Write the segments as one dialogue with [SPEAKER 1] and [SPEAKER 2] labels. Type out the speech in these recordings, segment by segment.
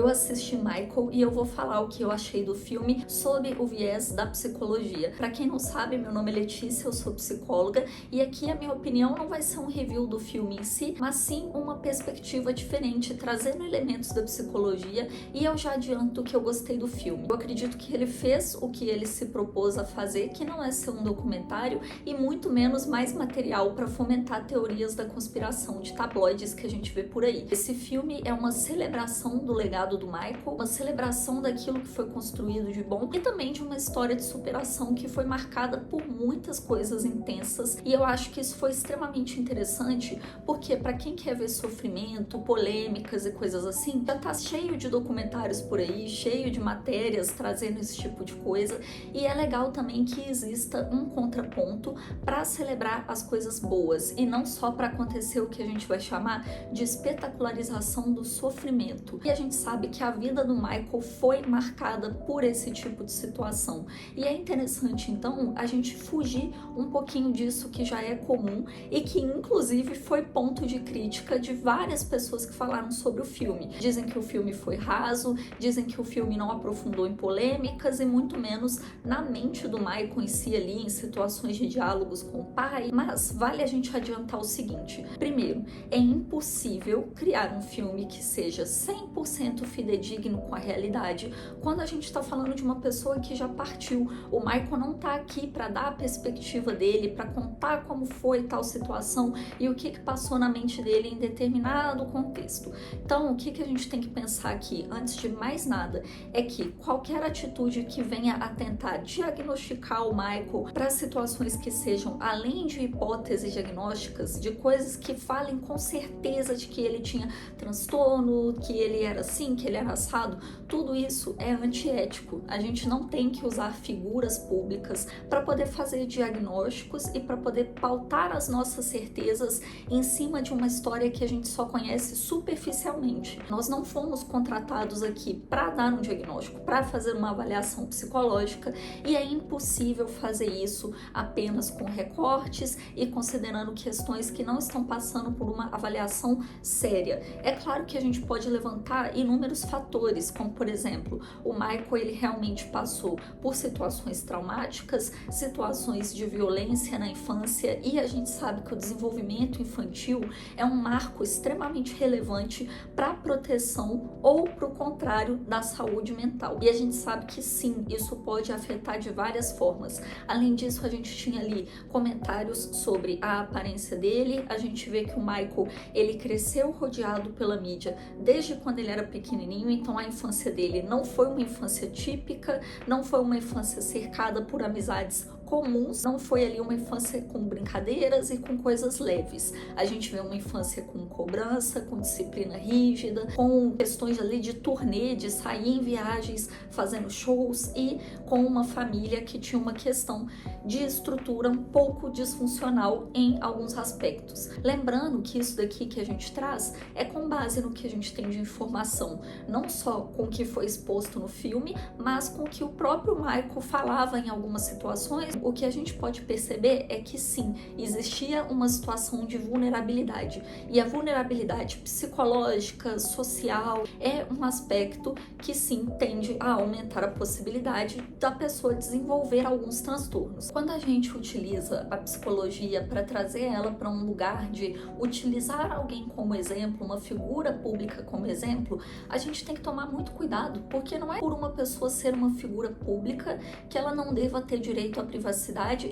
[SPEAKER 1] Eu assisti Michael e eu vou falar o que eu achei do filme sob o viés da psicologia. Pra quem não sabe, meu nome é Letícia, eu sou psicóloga e aqui a minha opinião não vai ser um review do filme em si, mas sim uma perspectiva diferente, trazendo elementos da psicologia, e eu já adianto que eu gostei do filme. Eu acredito que ele fez o que ele se propôs a fazer, que não é ser um documentário e muito menos mais material para fomentar teorias da conspiração de tabloides que a gente vê por aí. Esse filme é uma celebração do legado do Michael, uma celebração daquilo que foi construído de bom e também de uma história de superação que foi marcada por muitas coisas intensas, e eu acho que isso foi extremamente interessante porque para quem quer ver sofrimento, polêmicas e coisas assim, já tá cheio de documentários por aí, cheio de matérias trazendo esse tipo de coisa, e é legal também que exista um contraponto para celebrar as coisas boas e não só para acontecer o que a gente vai chamar de espetacularização do sofrimento. E a gente sabe que a vida do Michael foi marcada por esse tipo de situação. E é interessante, então, a gente fugir um pouquinho disso que já é comum e que, inclusive, foi ponto de crítica de várias pessoas que falaram sobre o filme. Dizem que o filme foi raso, dizem que o filme não aprofundou em polêmicas e muito menos na mente do Michael em si ali, em situações de diálogos com o pai. Mas vale a gente adiantar o seguinte: primeiro, é impossível criar um filme que seja 100% fidedigno com a realidade quando a gente está falando de uma pessoa que já partiu. O Michael não tá aqui para dar a perspectiva dele, para contar como foi tal situação e o que passou na mente dele em determinado contexto. Então, o que a gente tem que pensar aqui, antes de mais nada, é que qualquer atitude que venha a tentar diagnosticar o Michael para situações que sejam além de hipóteses diagnósticas, de coisas que falem com certeza de que ele tinha transtorno, que ele era assim, que ele era assado, tudo isso é antiético. A gente não tem que usar figuras públicas para poder fazer diagnósticos e para poder pautar as nossas certezas em cima de uma história que a gente só conhece superficialmente. Nós não fomos contratados aqui para dar um diagnóstico, para fazer uma avaliação psicológica, e é impossível fazer isso apenas com recortes e considerando questões que não estão passando por uma avaliação séria. É claro que a gente pode levantar inúmeros fatores, como por exemplo, o Michael ele realmente passou por situações traumáticas, situações de violência na infância, e a gente sabe que o desenvolvimento infantil é um marco extremamente relevante para a proteção ou para o contrário da saúde mental. E a gente sabe que sim, isso pode afetar de várias formas. Além disso, a gente tinha ali comentários sobre a aparência dele. A gente vê que o Michael ele cresceu rodeado pela mídia desde quando ele era pequenininho, então a infância dele não foi uma infância típica, não foi uma infância cercada por amizades comuns, não foi ali uma infância com brincadeiras e com coisas leves. A gente vê uma infância com cobrança, com disciplina rígida, com questões ali de turnê, de sair em viagens, fazendo shows, e com uma família que tinha uma questão de estrutura um pouco disfuncional em alguns aspectos. Lembrando que isso daqui que a gente traz é com base no que a gente tem de informação, não só com o que foi exposto no filme, mas com o que o próprio Michael falava em algumas situações. O que a gente pode perceber é que sim, existia uma situação de vulnerabilidade, e a vulnerabilidade psicológica, social, é um aspecto que sim tende a aumentar a possibilidade da pessoa desenvolver alguns transtornos. Quando a gente utiliza a psicologia para trazer ela para um lugar de utilizar alguém como exemplo, uma figura pública como exemplo, a gente tem que tomar muito cuidado, porque não é por uma pessoa ser uma figura pública que ela não deva ter direito à privacidade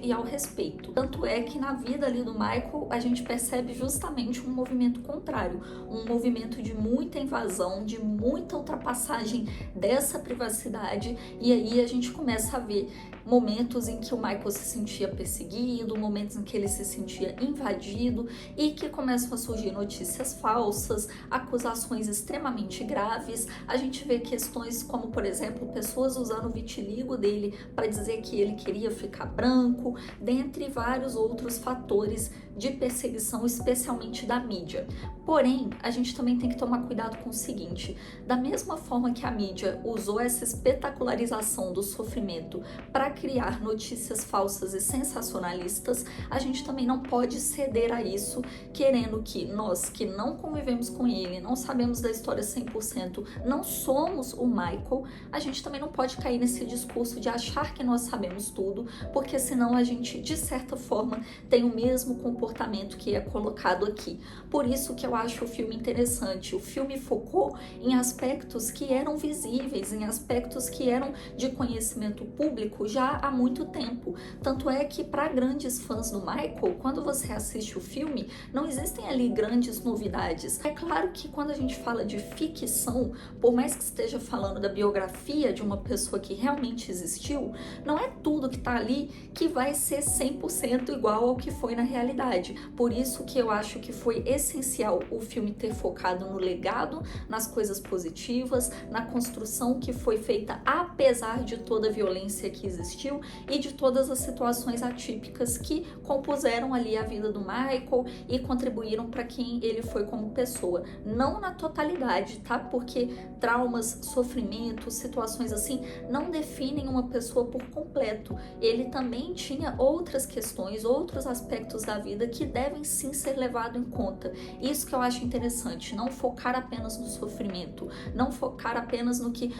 [SPEAKER 1] e ao respeito. Tanto é que na vida ali do Michael a gente percebe justamente um movimento contrário, um movimento de muita invasão, de muita ultrapassagem dessa privacidade, e aí a gente começa a ver momentos em que o Michael se sentia perseguido, momentos em que ele se sentia invadido, e que começam a surgir notícias falsas, acusações extremamente graves. A gente vê questões como, por exemplo, pessoas usando o vitiligo dele para dizer que ele queria ficar branco, dentre vários outros fatores de perseguição, especialmente da mídia. Porém, a gente também tem que tomar cuidado com o seguinte: da mesma forma que a mídia usou essa espetacularização do sofrimento para criar notícias falsas e sensacionalistas, a gente também não pode ceder a isso, querendo que nós, que não convivemos com ele, não sabemos da história 100%, não somos o Michael, a gente também não pode cair nesse discurso de achar que nós sabemos tudo, porque senão a gente, de certa forma, tem o mesmo comportamento que é colocado aqui. Por isso que eu acho o filme interessante. O filme focou em aspectos que eram visíveis, em aspectos que eram de conhecimento público já há muito tempo. Tanto é que, para grandes fãs do Michael, quando você assiste o filme, não existem ali grandes novidades. É claro que quando a gente fala de ficção, por mais que esteja falando da biografia de uma pessoa que realmente existiu, não é tudo que está ali que vai ser 100% igual ao que foi na realidade. Por isso que eu acho que foi essencial o filme ter focado no legado, nas coisas positivas, na construção que foi feita apesar de toda a violência que existiu e de todas as situações atípicas que compuseram ali a vida do Michael e contribuíram para quem ele foi como pessoa. Não na totalidade, tá? Porque traumas, sofrimentos, situações assim não definem uma pessoa por completo. Ele também tinha outras questões, outros aspectos da vida que devem sim ser levados em conta. Isso que eu acho interessante, não focar apenas no sofrimento, não focar apenas no que,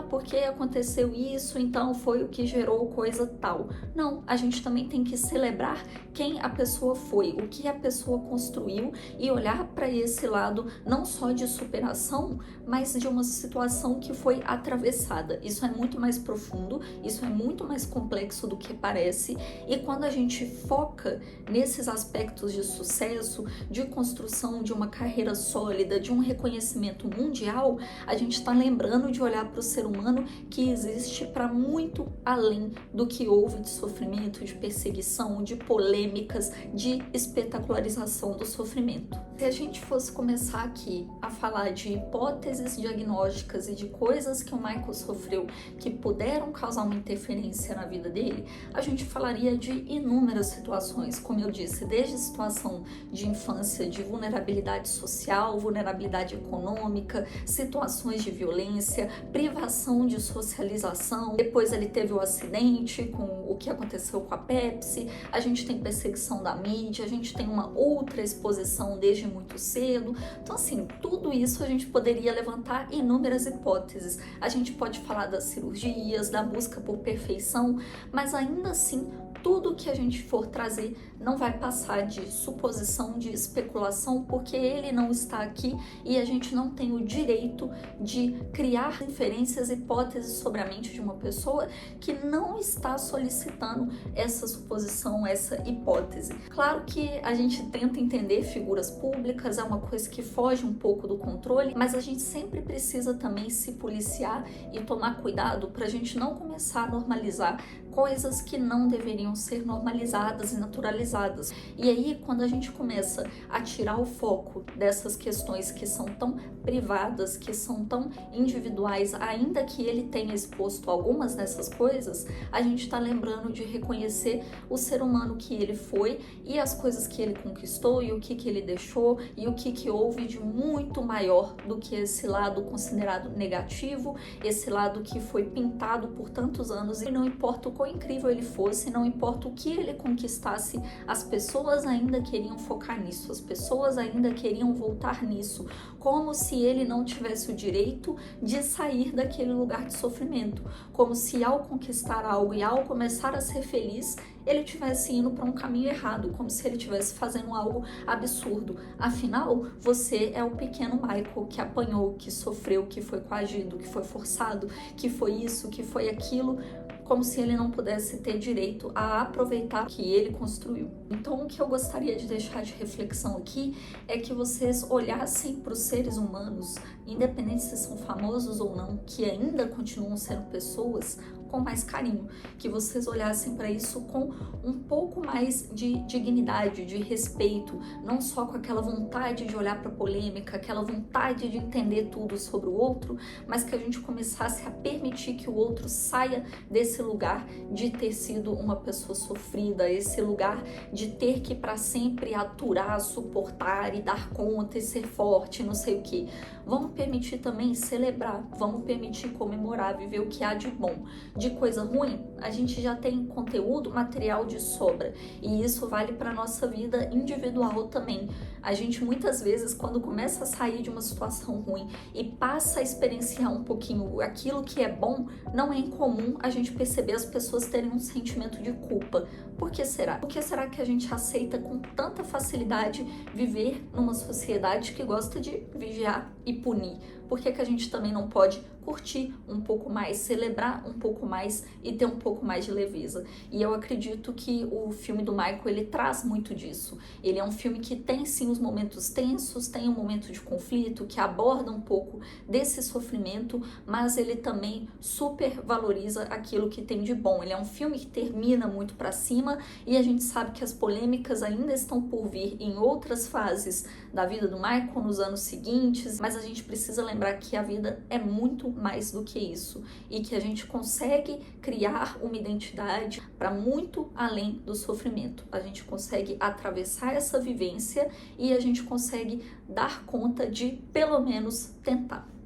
[SPEAKER 1] porque aconteceu isso, então foi o que gerou coisa tal. Não, a gente também tem que celebrar quem a pessoa foi, o que a pessoa construiu e olhar para esse lado não só de superação, mas de uma situação que foi atravessada. Isso é muito mais profundo, isso é muito mais complexo do que parece, e quando a gente foca nesses aspectos de sucesso, de construção de uma carreira sólida, de um reconhecimento mundial, a gente está lembrando de olhar para o ser humano que existe para muito além do que houve de sofrimento, de perseguição, de polêmicas, de espetacularização do sofrimento. Se a gente fosse começar aqui a falar de hipóteses diagnósticas e de coisas que o Michael sofreu que puderam causar uma interferência na vida dele, a gente falaria de inúmeras situações, como eu disse, desde a situação de infância de vulnerabilidade social, vulnerabilidade econômica, situações de violência, privação de socialização, depois ele teve o acidente com o que aconteceu com a Pepsi, a gente tem perseguição da mídia, a gente tem uma outra exposição desde muito cedo. Então, assim, tudo isso a gente poderia levantar inúmeras hipóteses. A gente pode falar das cirurgias, da busca por perfeição, mas ainda assim, tudo que a gente for trazer não vai passar de suposição, de especulação, porque ele não está aqui e a gente não tem o direito de criar inferências, hipóteses sobre a mente de uma pessoa que não está solicitando essa suposição, essa hipótese. Claro que a gente tenta entender figuras públicas, é uma coisa que foge um pouco do controle, mas a gente sempre precisa também se policiar e tomar cuidado para a gente não começar a normalizar coisas que não deveriam ser normalizadas e naturalizadas. E aí, quando a gente começa a tirar o foco dessas questões que são tão privadas, que são tão individuais, ainda que ele tenha exposto algumas dessas coisas, a gente está lembrando de reconhecer o ser humano que ele foi e as coisas que ele conquistou e o que ele deixou e o que houve de muito maior do que esse lado considerado negativo, esse lado que foi pintado por tantos anos, e não importa o quão incrível ele fosse, não importa o que ele conquistasse, as pessoas ainda queriam focar nisso, as pessoas ainda queriam voltar nisso, como se ele não tivesse o direito de sair daquele lugar de sofrimento, como se ao conquistar algo e ao começar a ser feliz, ele estivesse indo para um caminho errado, como se ele estivesse fazendo algo absurdo. Afinal, você é o pequeno Michael que apanhou, que sofreu, que foi coagido, que foi forçado, que foi isso, que foi aquilo, como se ele não pudesse ter direito a aproveitar o que ele construiu. Então, o que eu gostaria de deixar de reflexão aqui é que vocês olhassem para os seres humanos, independente se são famosos ou não, que ainda continuam sendo pessoas, com mais carinho, que vocês olhassem para isso com um pouco mais de dignidade, de respeito, não só com aquela vontade de olhar para a polêmica, aquela vontade de entender tudo sobre o outro, mas que a gente começasse a permitir que o outro saia desse lugar de ter sido uma pessoa sofrida, esse lugar de ter que para sempre aturar, suportar e dar conta e ser forte, não sei o que. Vamos permitir também celebrar, vamos permitir comemorar, viver o que há de bom. De coisa ruim, a gente já tem conteúdo, material de sobra, e isso vale para nossa vida individual também. A gente muitas vezes, quando começa a sair de uma situação ruim e passa a experienciar um pouquinho aquilo que é bom, não é incomum a gente perceber as pessoas terem um sentimento de culpa. Por que será? Por que será que a gente aceita com tanta facilidade viver numa sociedade que gosta de vigiar e punir? Por que a gente também não pode curtir um pouco mais, celebrar um pouco mais e ter um pouco mais de leveza? E eu acredito que o filme do Michael, ele traz muito disso. Ele é um filme que tem sim os momentos tensos, tem um momento de conflito, que aborda um pouco desse sofrimento, mas ele também super valoriza aquilo que tem de bom. Ele é um filme que termina muito para cima e a gente sabe que as polêmicas ainda estão por vir em outras fases da vida do Michael nos anos seguintes, mas a gente precisa lembrar que a vida é muito mais do que isso e que a gente consegue criar uma identidade para muito além do sofrimento. A gente consegue atravessar essa vivência e a gente consegue dar conta de, pelo menos, tentar.